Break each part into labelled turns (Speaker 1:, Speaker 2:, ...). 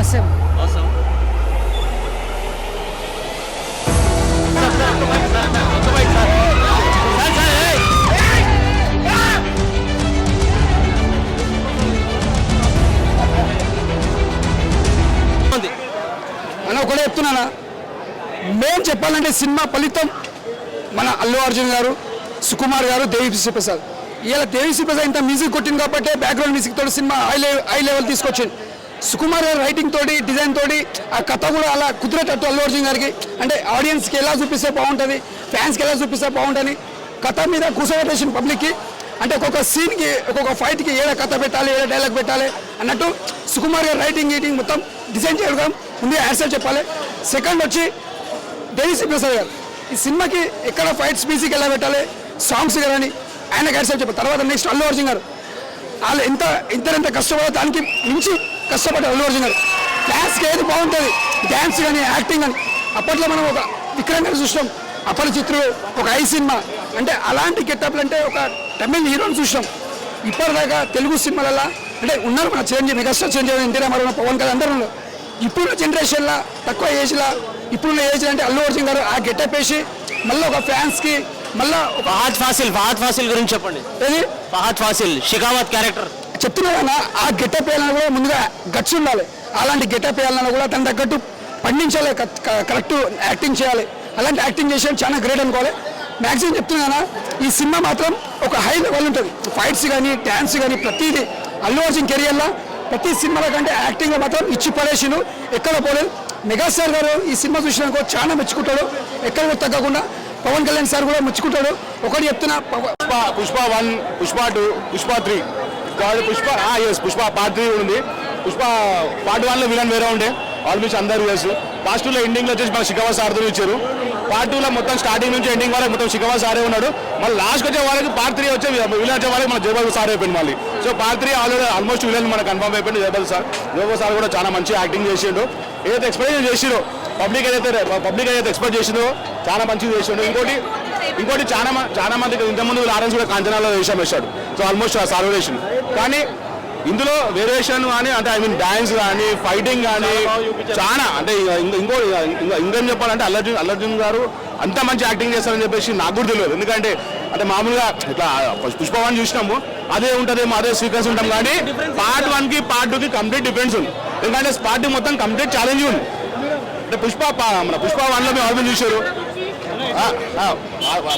Speaker 1: awesome.
Speaker 2: Awesome.
Speaker 3: మనం ఒకటే చెప్తున్నానా, మేము చెప్పాలంటే సినిమా ఫలితం మన అల్లు అర్జున్ గారు, సుకుమార్ గారు, దేవిశ్రీ ప్రసాద్. ఇలా దేవిశ్రీ ప్రసాద్ ఇంత మ్యూజిక్ కొట్టింది కాబట్టి బ్యాక్గ్రౌండ్ మ్యూజిక్ తోటి సినిమా హై లెవెల్ తీసుకొచ్చింది. సుకుమార్ గారు రైటింగ్ తోటి, డిజైన్ తోటి, ఆ కథ కూడా అలా కుదిరేటట్టు అల్లు అర్జున్ గారికి అంటే ఆడియన్స్కి ఎలా చూపిస్తే బాగుంటుంది, ఫ్యాన్స్కి ఎలా చూపిస్తే బాగుంటుంది, కథ మీద కూర్చోబెట్టేసిన పబ్లిక్కి. అంటే ఒక్కొక్క సీన్కి, ఒక్కొక్క ఫైట్కి ఏడ కథ పెట్టాలి, ఏడ డైలాగ్ పెట్టాలి అన్నట్టు సుకుమార్ గారు రైటింగ్ గీటింగ్ మొత్తం డిజైన్ చేయడం ముందే యాన్సర్ చెప్పాలి. సెకండ్ వచ్చి దేవిశ్రీ ప్రసాద్ గారు ఈ సినిమాకి ఎక్కడ ఫైట్స్ మ్యూజిక్ ఎలా పెట్టాలి, సాంగ్స్ కానీ ఆయనకు యాన్సర్ చెప్పాలి. తర్వాత నెక్స్ట్ అల్లు అర్జున్ గారు వాళ్ళు ఎంత కష్టపడాలి దానికి మించి కష్టపడ్డారు అల్లు అర్జున్ గారు. డ్యాన్స్కి ఏది బాగుంటుంది, డ్యాన్స్ కానీ యాక్టింగ్ కానీ. అప్పట్లో మనం ఒక విక్రమ్ గారు చూసినాం, అపరిచిత్రుడు, ఒక ఐ సినిమా, అంటే అలాంటి గెటప్లు అంటే ఒక తమిళ హీరోని చూసినాం. ఇప్పటిదాకా తెలుగు సినిమాలలో అంటే ఉన్నారు మన మెగాస్టార్ చిరంజీవి, ఎన్టీ రామారావు, పవన్ కళ్యాణ్ అందరూ ఉన్నారు. ఇప్పుడున్న జనరేషన్లో తక్కువ ఏజ్లో ఇప్పుడున్న ఏజ్ అంటే అల్లు అర్జున్ గారు ఆ గెటప్ వేసి మళ్ళీ ఒక ఫ్యాన్స్కి మళ్ళీ ఒక
Speaker 2: ఫహద్ ఫాసిల్ గురించి చెప్పండి.
Speaker 3: ఏది
Speaker 2: ఫహద్ ఫాసిల్ షికావత్ క్యారెక్టర్
Speaker 3: చెప్తున్నా, ఆ గెటప్ వేయాలన్నా కూడా ముందుగా గట్స్ ఉండాలి. అలాంటి గెటప్ వేయాలన్నా కూడా తన తగ్గట్టు పండించాలి, కరెక్ట్ యాక్టింగ్ చేయాలి. అలాంటి యాక్టింగ్ చేసేది చాలా గ్రేట్ అనుకోవాలి. మ్యాక్సిమం చెప్తున్నా, ఈ సినిమా మాత్రం ఒక హై లెవెల్ ఉంటుంది. ఫైట్స్ కానీ, డ్యాన్స్ కానీ, ప్రతిదీ అల్లు అర్జున్ కెరియర్లో ప్రతి సినిమాల కంటే యాక్టింగ్లో మాత్రం ఇచ్చి పడేసిను, ఎక్కడ పోలేదు. మెగాస్టార్ గారు ఈ సినిమా చూసినాక చాలా మెచ్చుకుంటాడు, ఎక్కడ కూడా తగ్గకుండా. పవన్ కళ్యాణ్ సార్ కూడా మెచ్చుకుంటాడు. ఒకటి చెప్తున్నా,
Speaker 4: పుష్ప 1, పుష్ప 2, పుష్ప 3 పుష్ప పార్ట్ 3 ఉంది. పుష్ప పార్ట్ 1లో విలన్ వేరే ఉండే, ఆల్మోస్ట్ అందరూ తెలుసు. పార్ట్ 2లో ఎండింగ్లో వచ్చేసి మన శిఖావత్ సార్తో ఇచ్చారు. పార్ట్ 2లో మొత్తం స్టార్టింగ్ నుంచి ఎండింగ్ వరకు మొత్తం శిఖావత్ సారే ఉన్నాడు. మళ్ళీ లాస్ట్ వచ్చే వాళ్ళకి పార్ట్ 3 వచ్చే విలన్ వచ్చే వాళ్ళకి మన జయబాబు సార్ అయిపోయింది మళ్ళీ. సో పార్ట్ 3 ఆల్మోస్ట్ విలన్ మనకు కన్ఫర్మ్ అయిపోయింది జయబాబు సార్ కూడా చాలా మంచి యాక్టింగ్ చేసిండు. ఏదైతే ఎక్స్పెక్ట్ చేసిండో పబ్లిక్ ఏదైతే ఎక్స్పెక్ట్ చేసిందో చాలా మంచిగా చేసిండు. ఇంకోటి చాలా మందికి ఇంతకుముందు లారెన్స్ కూడా కాంచనాలో వేషం వేశాడు. సో ఆల్మోస్ట్ సార్ వేషన్, కానీ ఇందులో వేరియేషన్ కానీ అంటే డాన్స్ కానీ, ఫైటింగ్ కానీ చాలా అంటే ఇంకేం చెప్పాలంటే అల్లర్జున్ గారు అంత మంచి యాక్టింగ్ చేస్తారని చెప్పేసి నాకు కూడా తెలియదు. ఎందుకంటే అంటే మామూలుగా ఇట్లా పుష్ప 1 చూసినాము, అదే ఉంటుందేమో, అదే సీక్వెన్స్ ఉంటాం. కానీ పార్ట్ 1కి పార్ట్ 2కి కంప్లీట్ డిఫరెన్స్ ఉంది. ఎందుకంటే పార్ట్ మొత్తం కంప్లీట్ ఛాలెంజ్ ఉంది. అంటే పుష్ప 1లో మేము ఆల్బమ్ చూసారు.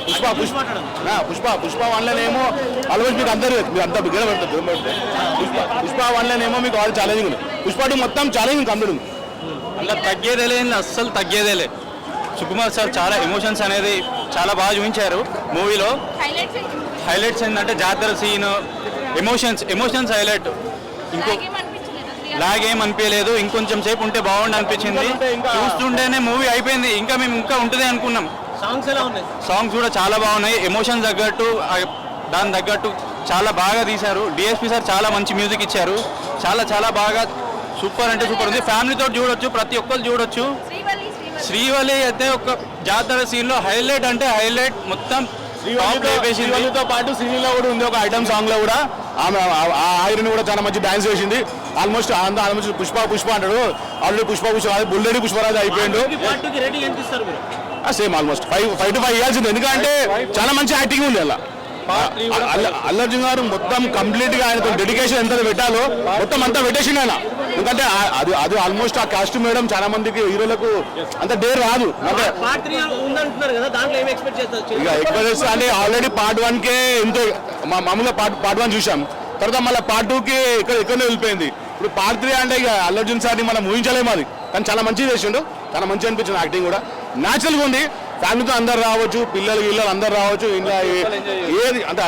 Speaker 4: పుష్ప 1లోనేమో ఆల్మోస్ట్ మీకు మీరు అంతా బిగ్గర పెడతారు. పుష్ప 1లోనేమో మీకు ఆల్ ఛాలెంజింగ్ ఉంది. పుష్ప 2 మొత్తం ఛాలెంజింగ్ కంప్లీట్ ఉంది.
Speaker 2: అలా తగ్గేదేలే, అస్సలు తగ్గేదేలే. సుకుమార్ సార్ చాలా ఎమోషన్స్ అనేది చాలా బాగా చూపించారు మూవీలో. హైలైట్స్ ఏంటంటే జాతర సీన్, ఎమోషన్స్ హైలైట్. లాగేం అనిపించలేదు, ఇంకొంచెం సేపు ఉంటే బాగుండి అనిపించింది. చూస్తుంటేనే మూవీ అయిపోయింది, మేము ఇంకా ఉంటుంది అనుకున్నాం.
Speaker 5: సాంగ్స్ ఎలా ఉన్నాయి?
Speaker 2: సాంగ్స్ కూడా చాలా బాగున్నాయి. ఎమోషన్ తగ్గట్టు, దాని తగ్గట్టు చాలా బాగా తీశారు. డిఎస్పీ సార్ చాలా మంచి మ్యూజిక్ ఇచ్చారు. చాలా బాగా సూపర్ అంటే సూపర్ ఉంది. ఫ్యామిలీతో చూడొచ్చు, ప్రతి ఒక్కరు చూడొచ్చు. శ్రీవల్లి అయితే ఒక జాతర సీన్లో హైలైట్ అంటే హైలైట్. మొత్తం
Speaker 4: శ్రీవల్లితో పాటు సినీలో కూడా ఉంది ఒక ఐటమ్ సాంగ్ లో కూడా ఆమె ఆ హీరోయిన్ కూడా చాలా మంచి డాన్స్ చేసింది. ఆల్మోస్ట్ పుష్ప అంటాడు, ఆల్రెడీ పుష్ప బుల్లెడి పుష్పరాజు అయిపోయిండు. సేమ్ ఆల్మోస్ట్ 5 to 5 ఇవ్వాల్సింది. ఎందుకంటే చాలా మంచి యాక్టింగ్ ఉంది అలా. అల్లర్జున్ గారు మొత్తం కంప్లీట్ గా ఆయనతో డెడికేషన్ ఎంత పెట్టాలో మొత్తం అంతా పెట్టేసిండు ఆయన. ఎందుకంటే అది ఆల్మోస్ట్ ఆ కాస్ట్యూమ్ వేయడం చాలా మందికి హీరోలకు అంత డేర్ రాదు. ఇక ఎక్స్పెక్ట్ చేస్తే అంటే ఆల్రెడీ పార్ట్ 1కే ఇంత మామూలుగా పార్ట్ 1 చూసాం, తర్వాత మళ్ళీ పార్ట్ 2కి ఎక్కడో వెళ్ళిపోయింది. ఇప్పుడు పార్ట్ 3 అంటే ఇక అల్లర్జున్ సార్ని మనం ఊహించలేము. అది కానీ చాలా మంచిగా చేసిండు, చాలా మంచిగా అనిపించింది. యాక్టింగ్ కూడా న్యాచురల్గా ఉంది. ఫ్యామిలీతో అందరు రావచ్చు, పిల్లలు అందరు రావచ్చు. ఇంకా ఏది అంటే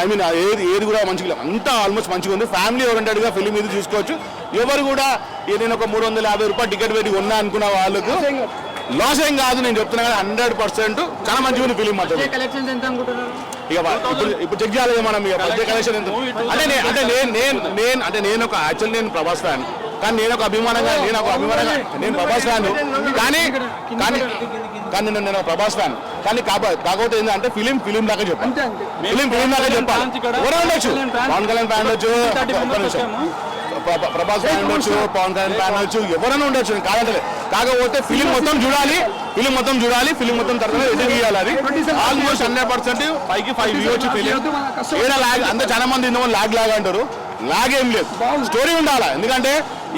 Speaker 4: ఏది కూడా మంచిగా అంతా ఆల్మోస్ట్ మంచిగా ఉంది. ఫ్యామిలీ ఓరియంటెడ్గా ఫిలిం ఇది చూసుకోవచ్చు. ఎవరు కూడా నేను ఒక 350 రూపాయలు టికెట్ పెట్టి ఉన్నా అనుకున్న వాళ్ళకు లాస్ ఏం కాదు. నేను చెప్తున్నా కదా 100% చాలా మంచిగా ఉంది ఫిలిం మాత్రం. ఇక ఇప్పుడు చెక్ చేయాలి మనం ఇక బడ్జెట్ కలెక్షన్ ఎంత అంటే నేను ఒక యాక్చువల్ నేను ప్రభాస్ ఫ్యాన్, కానీ నేను ప్రభాస్ ఫ్యాన్ కానీ నేను ప్రభాస్ ఫ్యాన్. కానీ కాకపోతే ఏంటంటే ఫిలిం దాకా చెప్పాలి. ఫిలిం దాకా చెప్పాలి. ఎవరో ఉండొచ్చు, పవన్ కళ్యాణ్ ఫ్యాన్ ఉండొచ్చు. ప్రభాస్ ఫ్యాన్ ఉండొచ్చు, పవన్ కళ్యాణ్ ఫ్యాన్ ఉండొచ్చు, ఎవరైనా ఉండొచ్చు, కాదంటే కాకపోతే ఫిలిం మొత్తం చూడాలి, ఫిలిం మొత్తం తర్వాత ఎదురు గీయాలి. అది ఆల్మోస్ట్ 100% 5 ఇవ్వచ్చు ఫిలిం. ఏడా లాగ్ అందరూ చాలా మంది లాగ్ అంటారు, లాగ్ ఏం లేదు, స్టోరీ ఉండాలి. ఎందుకంటే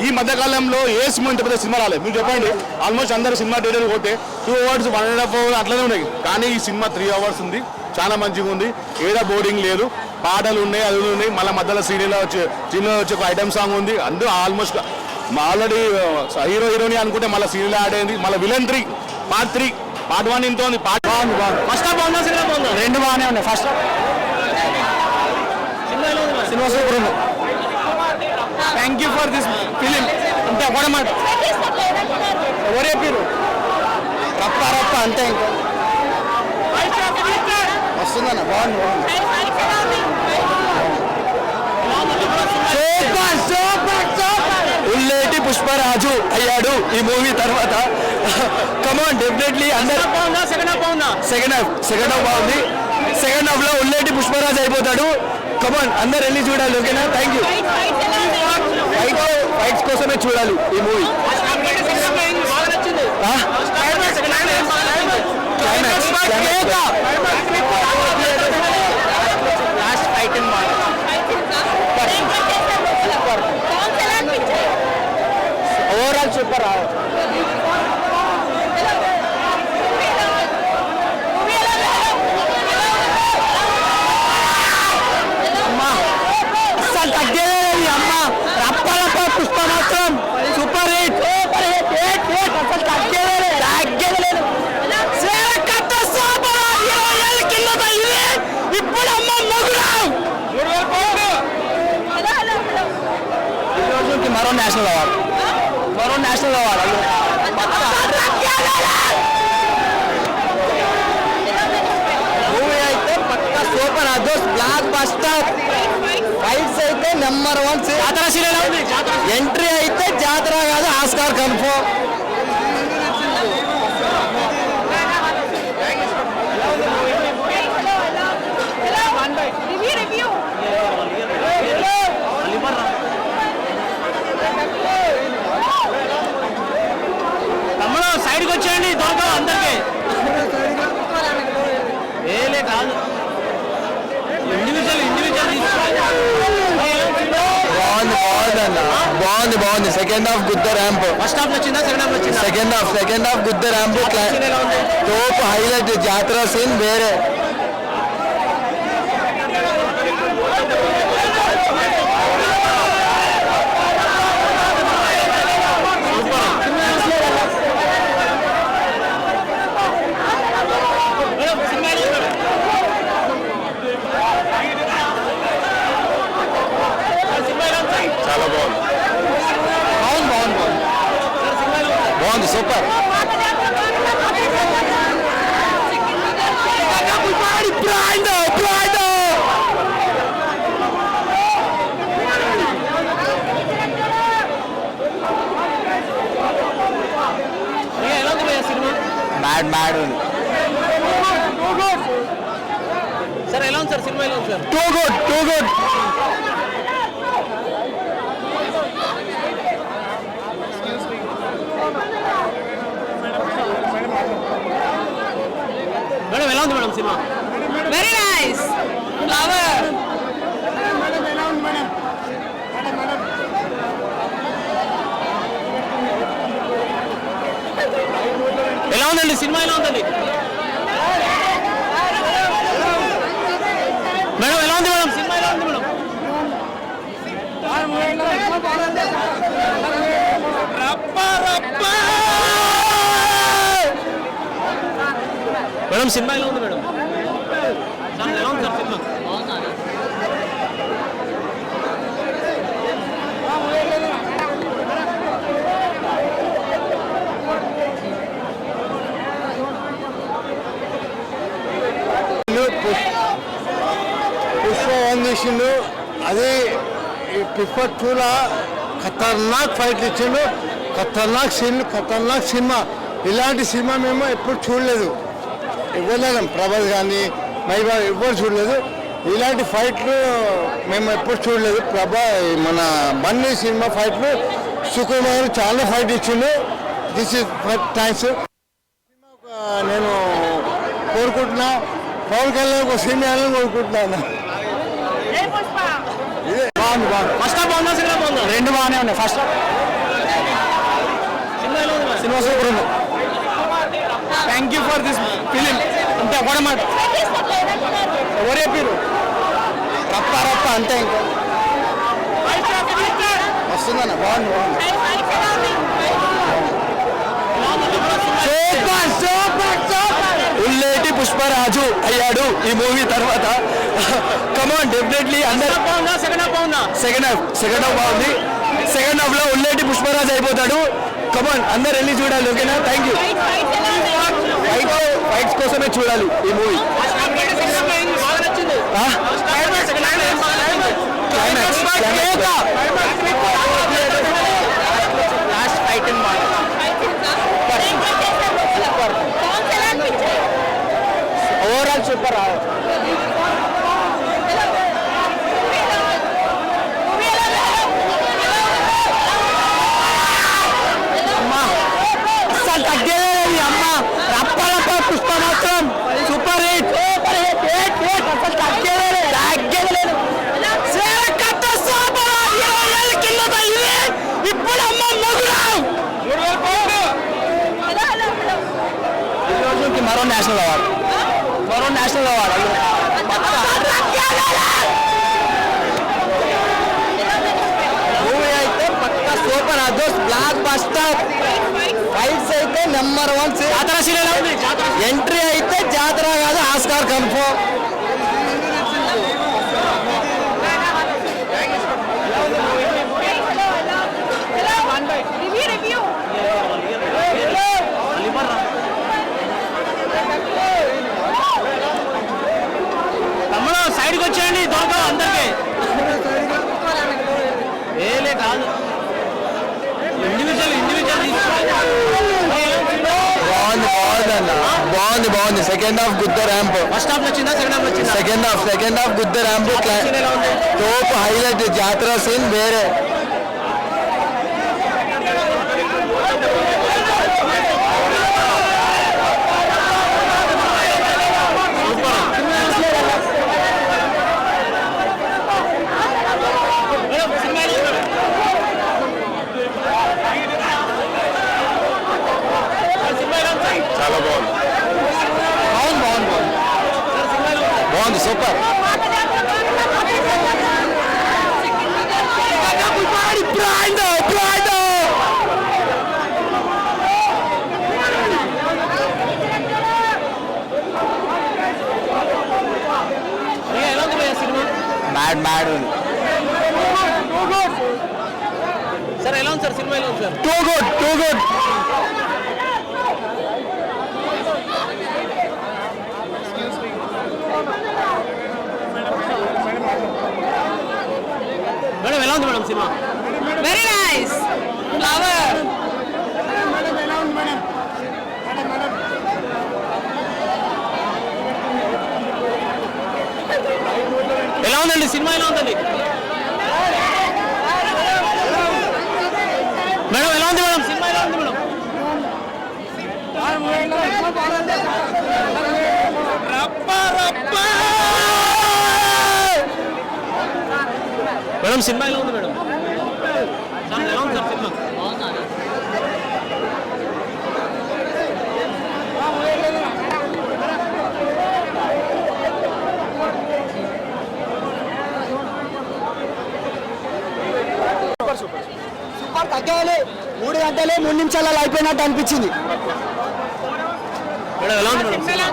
Speaker 4: ఈ మధ్యకాలంలో ఏ సినిమా ఇంత పెద్ద సినిమా రాలేదు. మీరు చెప్పండి, ఆల్మోస్ట్ అందరు సినిమా థియేటర్ పోతే 2 hours 1.5 hours అట్లనే ఉన్నాయి. కానీ ఈ సినిమా 3 hours ఉంది, చాలా మంచిగా ఉంది. ఏడా బోర్డింగ్ లేదు, పాటలు ఉన్నాయి, అది ఉన్నాయి. మళ్ళీ మధ్యలో సీరియల్లో వచ్చే ఒక ఐటమ్ సాంగ్ ఉంది. అందరూ ఆల్మోస్ట్ ఆల్రెడీ హీరో హీరోని అనుకుంటే మళ్ళీ సీరియల్ ఆడేది. మళ్ళీ విలన్ 3 పార్ట్ 3 పార్ట్ 1 ఇంత ఉంది. పార్ట్
Speaker 3: ఫస్ట్ హాఫ్ బాగుందా, సెకండ్ హాఫ్ బాగుందా? రెండు బాగానే ఉన్నాయి. ఫస్ట్ సినిమా సూపర్ ఉంది. Thank you for this film. అంతే ఒకటే మాట, ఎవరు చెప్పారు? రప్ప అంతే. ఇంకా వస్తుందన్న, బాగుంది. ఉల్లేటి పుష్పరాజు అయ్యాడు ఈ మూవీ తర్వాత. కమాన్, డెఫినెట్లీ అందరూ. సెకండ్ హాఫ్ బాగుంది. సెకండ్ హాఫ్ లో ఉల్లేటి పుష్పరాజు అయిపోతాడు. కమాన్, అందరు వెళ్ళి చూడాలి. ఓకేనా? Thank you. ఫైట్స్ కోసమే చూడాలి ఈ మూవీ. Overall super. అసలు తగ్గేది అమ్మ. రప్ప పుష్ప మాత్రం సూపర్ హిట్. అసలు తగ్గేది ఇప్పుడు అమ్మ మరో నేషనల్ అవార్డు. మూవీ అయితే పక్కా సూపర్. అదోస్ బ్లాక్ బస్టర్. ఫైట్స్ అయితే నెంబర్ 1. ఎంట్రీ అయితే జాతర కాదు, ఆస్కార్ కన్ఫర్మ్. సైడ్కి వచ్చేయండి, దొరకవు అందరికి. ఏలే కాదు, ఇండివిజువల్ బాగుంది. సెకండ్ హాఫ్ గుద్ద ర్యాంప్. ఫస్ట్ హాఫ్ వచ్చిందా, సెకండ్ హాఫ్ వచ్చిందా? సెకండ్ హాఫ్ గుద్ద ర్యాంప్. తోపు హైలైట్. జాతర సీన్ వేరే.
Speaker 4: చాలా
Speaker 3: బాగుంది. సూపర్. మ్యాడ్ ఉంది.
Speaker 1: సార్ ఎలా ఉంది సార్ సినిమా? ఎలా ఉంది సార్?
Speaker 3: Too good.
Speaker 1: మేడం ఎలా ఉంది madam cinema?
Speaker 5: Very nice. Flower.
Speaker 1: ఎలా ఉందండి సినిమా? ఎలా ఉందండి మేడం? ఎలా ఉంది మేడం సినిమా? ఎలా ఉంది మేడం? మేడం సినిమా ఎలా ఉంది మేడం? సార్ ఎలా ఉంది సార్ సినిమా?
Speaker 6: పుష్ప 1 తీసిండు, అది పిఫర్ 2లా ఖతర్నాక్ ఫైట్లు ఇచ్చిండు. ఖతర్నాక్ సీన్లు, ఖతర్నాక్ సినిమా. ఇలాంటి సినిమా మేము ఎప్పుడు చూడలేదు. ఎవరు ప్రభాస్ కానీ మైబా ఎవ్వరు చూడలేదు. ఇలాంటి ఫైట్లు మేము ఎప్పుడు చూడలేదు. మన బన్నీ సినిమా ఫైట్లు సుకుమార్ చాలా ఫైట్ ఇచ్చిండు. This is thanks. నేను కోరుకుంటున్నా పవన్ కళ్యాణ్ ఒక సినిమా కోరుకుంటున్నాను. బాగుంది
Speaker 1: ఫస్ట్ హాఫ్ బాగుందా సెకండ్ హాఫ్ బాగుందా?
Speaker 3: రెండు బాగానే ఉన్నాయి. ఫస్ట్ సినిమా సూపర్ ఉంది. Thank you for this film. అంతే ఒకటే మాట, ఎవరు చెప్పారు రప్ప రప్ప అంతే. ఇంకా వస్తుందన్న బాగుంది. Super super super. ఉల్లేటి పుష్పరాజు అయ్యాడు ఈ మూవీ తర్వాత. కమాన్ డెఫినెట్లీ అందరూ.
Speaker 1: సెకండ్ హాఫ్ బాగుందా?
Speaker 3: సెకండ్ హాఫ్ బాగుంది. సెకండ్ హాఫ్ లో ఉల్లేటి పుష్పరాజు అయిపోతాడు. కమాన్ అందరు వెళ్ళి చూడాలి. ఓకేనా? Thank you. ఫైట్స్ కోసమే చూడాలి ఈ మూవీ. Overall super. అసలు తగ్గేది అమ్మ. రప్ప రప్ప పుష్ప మాత్రం సూపర్ హిట్. అసలు తగ్గేది తగ్గేది. ఇప్పుడు అమ్మ మగుడు మరో నేషనల్ అవార్డు. మూవీ అయితే పక్కా సూపర్. అదోస్ బ్లాక్ బస్టర్. ఫైట్స్ అయితే నెంబర్ 1. జాతర సీరియల్ ఉంది. ఎంట్రీ అయితే జాతర కాదు, ఆస్కార్ కన్ఫర్మ్.
Speaker 1: తమ్ముడు సైడ్కి వచ్చేయండి, దొరకదు అందరికి. ఏలే కాదు, ఇండివిజువల్
Speaker 3: బాగుంది. సెకండ్ హాఫ్ గుద్ద ర్యాంప్.
Speaker 1: ఫస్ట్ హాఫ్ వచ్చిందా సెకండ్ హాఫ్ వచ్చిందా?
Speaker 3: సెకండ్ హాఫ్ గుద్ద ర్యాంప్. తోపు హైలైట్. జాతర సీన్ వేరే.
Speaker 4: చాలా బాగుంది.
Speaker 3: సూపర్. మ్యాడ్ ఉంది.
Speaker 1: సార్ ఎలా ఉంది సార్ సినిమా? ఎలా ఉంది సార్?
Speaker 3: Too good.
Speaker 1: మేడం ఎలా ఉంది madam cinema?
Speaker 5: Very nice. Flower.
Speaker 1: ఎలా ఉందండి సినిమా? ఎలా ఉందండి మేడం? ఎలా ఉంది మేడం సినిమా? ఎలా ఉంది మేడం? మేడం సినిమా ఎలా ఉంది మేడం? సార్ ఎలా ఉంది సార్ సినిమా?
Speaker 3: సూపర్. తగ్గాలి. 3 గంటలే 3 నిమిషాలలో అయిపోయినట్టు అనిపించింది.
Speaker 1: మేడం ఎలా ఉంది మేడం సినిమా?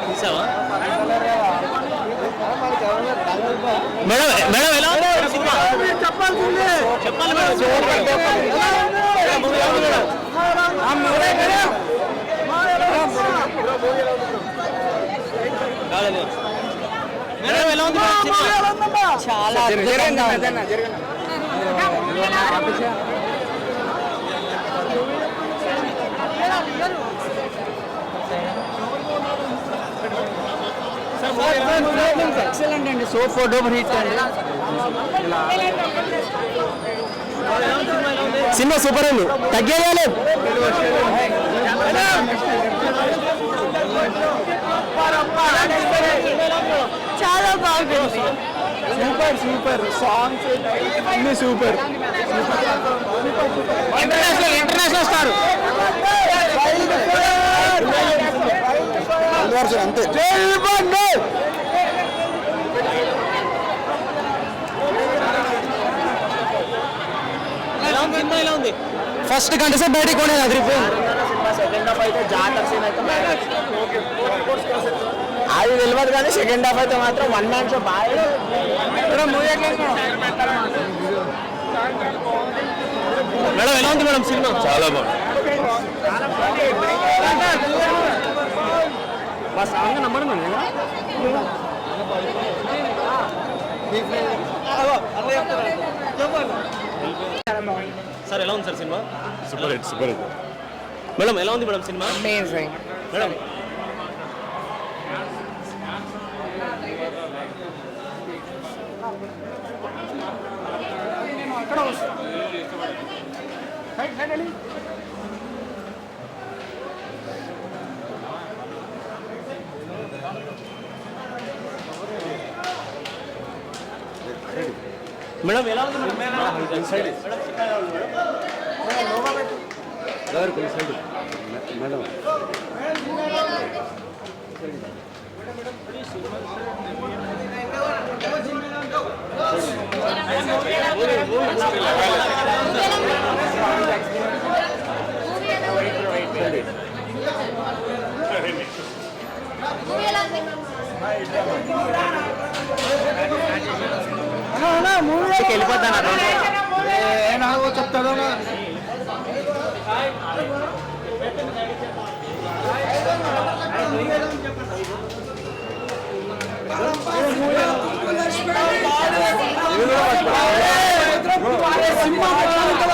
Speaker 1: చూసావా మేడం? మేడం ఎలా ఉంది సినిమా? చెప్పాలి మేడం. మేడం ఎలా ఉంది సినిమా?
Speaker 5: చాలా అద్భుతంగా ఉంది.
Speaker 3: ఎక్సలెంట్ అండి. సో డూపర్ హిట్ అండి. సినిమా సూపర్ అండి, తగ్గేయాలి.
Speaker 5: చాలా బాగుంది.
Speaker 3: సూపర్ సాంగ్స్ అన్ని సూపర్. ఇంటర్నేషనల్ స్టార్ అంతే. ఫస్ట్ గంట సేపు బయటికి కూడా అదిరిపోయింది. అది తెలియదు కానీ సెకండ్ హాఫ్ అయితే మాత్రం వన్ మ్యాన్ షో బాగా. మేడం ఎలా ఉంది మేడం సినిమా?
Speaker 2: చాలా బాగుంది.
Speaker 1: సార్ ఎలా ఉంది sir cinema?
Speaker 4: Super hit, super hit.
Speaker 1: Madam ఎలా ఉంది madam cinema?
Speaker 5: Amazing.
Speaker 1: Madam madam ఎలా ఉంది
Speaker 3: వెళ్ళిపోతాను చెప్తాడు.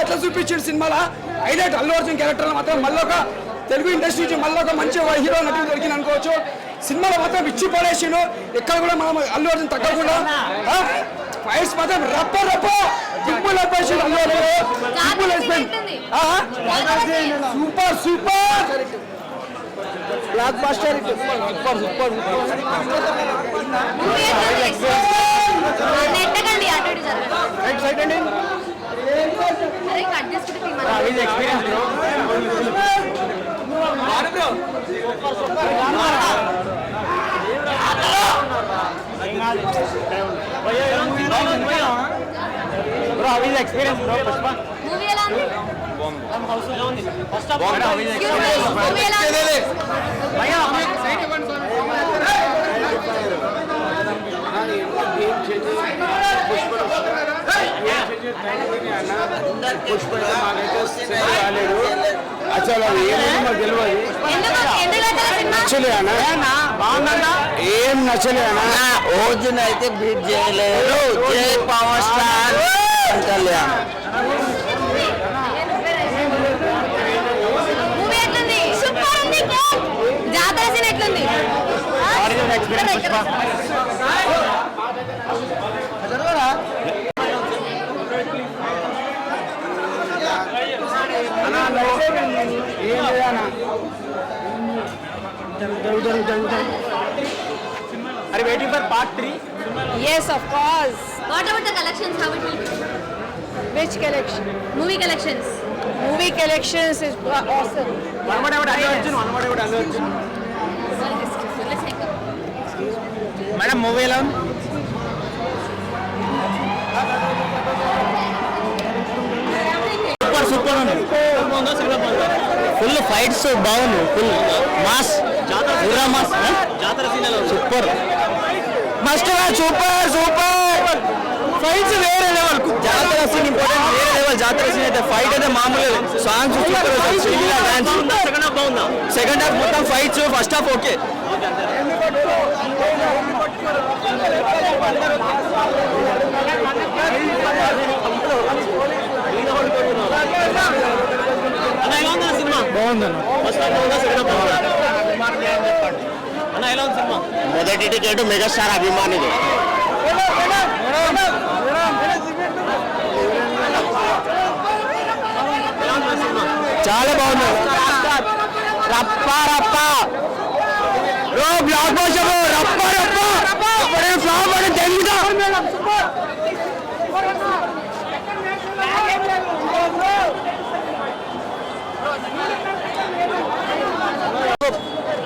Speaker 3: అట్లా చూపించాడు సినిమాలో. హైలైట్ అల్లు అర్జున్ క్యారెక్టర్ మాత్రం మళ్ళీ ఒక తెలుగు ఇండస్ట్రీ నుంచి మళ్ళీ ఒక మంచి హీరో నటుడు దొరికింది అనుకోవచ్చు. సినిమాలో మాత్రం ఇచ్చి పడేసిండు. ఎక్కడ కూడా మనం అల్లు అర్జున్ తగ్గకుండా ఫైట్స్ మాత్రం రప్ప సింపుల్ అయిపోయింది. Allu Arjun super super blockbuster. Super super right side అండి. Bro how is experience bro? Pushpa
Speaker 5: movie ఎలా ఉంది?
Speaker 1: హౌస్ ఎలా ఉంది? ఫస్ట్ ఆఫ్
Speaker 5: మూవీ ఎలా ఉంది?
Speaker 3: భయ్యా ఏం నచ్చలే అన్న. ఓజున్ అయితే బీట్ చేయలేరు. జై పవర్ స్టార్ కళ్యాణ్.
Speaker 5: మూవీ ఎట్లుంది? సూపర్ ఉంది. జాతర సీన్ ఎట్లుంది?
Speaker 3: Are you waiting for part 3?
Speaker 5: Yes, of course. What about the collections? How it will be? Which collection? Movie collections. Movie collections is awesome.
Speaker 3: One more about Allu Arjun.
Speaker 5: Let's take a
Speaker 3: Madam, movie ఎలా ఉంది? Super ఉంది. Full fights బాగుంది. Full mass
Speaker 1: జాతర scene ఎలా ఉంది?
Speaker 3: Super must super fights వేరే level. జాతర scene important, వేరే లెవెల్. జాతర సీన్ అయితే ఫైట్ అయితే మామూలు. సాంగ్స్ సూపర్,
Speaker 1: సెకండ్ హాఫ్ బాగుందా?
Speaker 3: సెకండ్ హాఫ్ మొత్తం ఫైట్స్, ఫస్ట్ హాఫ్ ఓకే.
Speaker 1: అన్న ఎలా ఉంది సినిమా?
Speaker 3: బాగుందన్న.
Speaker 1: ఫస్ట్ హాఫ్ బాగుందా? సెకండ్ హాఫ్ బాగుందా? అన్న ఎలా ఉంది సినిమా?
Speaker 6: మొదటి టికెట్ మెగాస్టార్ అభిమానిది. చాలా బాగుంది. రప్ప రప్ప బ్లాక్ బస్టర్ రప్ప రప్ప ఫ్లాప్ అని తెలుగుదా.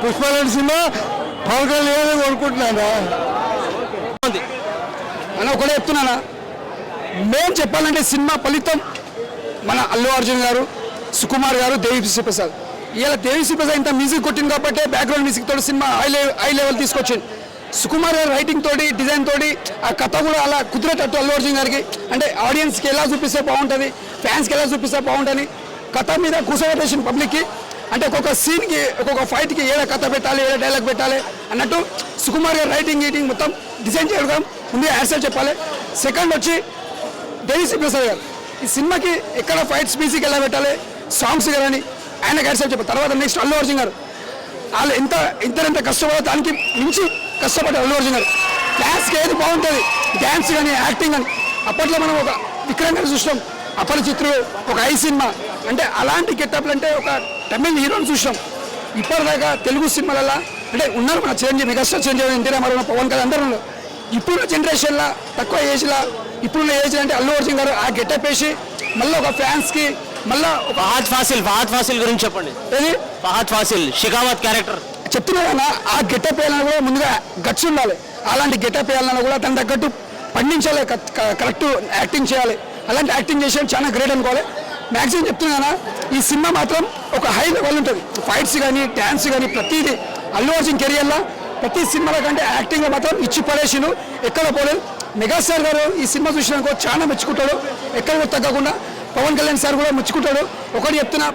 Speaker 6: పుష్పలాంటి సినిమా పవన్ కళ్యాణ్ కొనుక్కుంటున్నానా
Speaker 3: అని ఒకటే చెప్తున్నానా. మేము చెప్పాలంటే సినిమా ఫలితం మన అల్లు అర్జున్ గారు, సుకుమార్ గారు, దేవిశ్రీ ప్రసాద్. ఇలా దేవిశ్రీ ప్రసాద్ ఇంత మ్యూజిక్ కొట్టింది కాబట్టి బ్యాక్గ్రౌండ్ మ్యూజిక్ తోటి సినిమా హై లెవెల్ తీసుకొచ్చింది. సుకుమార్ గారు రైటింగ్ తోటి, డిజైన్ తోటి, ఆ కథ కూడా అలా కుదిరేటట్టు అల్లు అర్జున్ గారికి అంటే ఆడియన్స్కి ఎలా చూపిస్తే బాగుంటుంది, ఫ్యాన్స్కి ఎలా చూపిస్తే బాగుంటుంది, కథ మీద కూర్చోబెట్టేసిన పబ్లిక్కి. అంటే ఒక్కొక్క సీన్కి, ఒక్కొక్క ఫైట్కి ఏడ కథ పెట్టాలి, ఏడ డైలాగ్ పెట్టాలి అన్నట్టు సుకుమార్ గారు రైటింగ్ గీటింగ్ మొత్తం డిజైన్ చేయడం ముందే యాక్సెప్ట్ చెప్పాలి. సెకండ్ వచ్చి దేవిశ్రీ ప్రసాద్ గారు ఈ సినిమాకి ఎక్కడ ఫైట్స్ మ్యూజిక్ ఎలా పెట్టాలి, సాంగ్స్ కానీ ఆయనకి యాక్సెప్ట్ చెప్పాలి. తర్వాత నెక్స్ట్ అల్లు అర్జున్ గారు వాళ్ళు ఎంత కష్టపడో దానికి మించి కష్టపడ్డారు అల్లు అర్జున్ గారు. డ్యాన్స్కి ఏది బాగుంటుంది, డ్యాన్స్ కానీ యాక్టింగ్ కానీ. అప్పట్లో మనం ఒక విక్రమ్ గారు చూసినాం, అపరిచిత్రుడు, ఒక ఐ సినిమా, అంటే అలాంటి గెటప్లు అంటే ఒక తమిళ హీరోని చూసినాం. ఇప్పటిదాకా తెలుగు సినిమాలలో అంటే ఉన్నారు మన చిరంజీవి, మెగాస్టార్ చిరంజీవి, ఎన్టీ రామారావు, పవన్ కళ్యాణ్ అందరూ ఉన్నారు. ఇప్పుడున్న జనరేషన్లో తక్కువ ఏజ్లో, ఇప్పుడున్న ఏజ్ అంటే అల్లు అర్జున్ గారు ఆ గెటప్ వేసి మళ్ళీ ఒక ఫ్యాన్స్కి మళ్ళీ ఒక
Speaker 1: ఫహద్ ఫాసిల్ గురించి చెప్పండి.
Speaker 3: ఏది
Speaker 1: ఫహద్ ఫాసిల్ షికావత్ క్యారెక్టర్
Speaker 3: చెప్తున్నా కదా, ఆ గెటప్ వేయాలన్నా కూడా ముందుగా గట్స్ ఉండాలి. అలాంటి గెటప్ వేయాలన్నా కూడా దాని తగ్గట్టు పండించాలి, కరెక్ట్ యాక్టింగ్ చేయాలి. అలాంటి యాక్టింగ్ చేసేది చాలా గ్రేట్ అనుకోవాలి. మ్యాక్సిమం చెప్తున్నా ఈ సినిమా మాత్రం ఒక హై లెవెల్ ఉంటుంది. ఫైట్స్ కానీ, డ్యాన్స్ కానీ, ప్రతిదీ అల్లు అర్జున్ కెరియర్లో ప్రతి సినిమాల కంటే యాక్టింగ్లో మాత్రం ఇచ్చి పడేసిను, ఎక్కడ పోలేదు. మెగాస్టార్ గారు ఈ సినిమా చూసినాకో చాలా మెచ్చుకుంటాడు, ఎక్కడ తగ్గకుండా. పవన్ కళ్యాణ్ సార్ కూడా మెచ్చుకుంటాడు. ఒకటి చెప్తున్నా,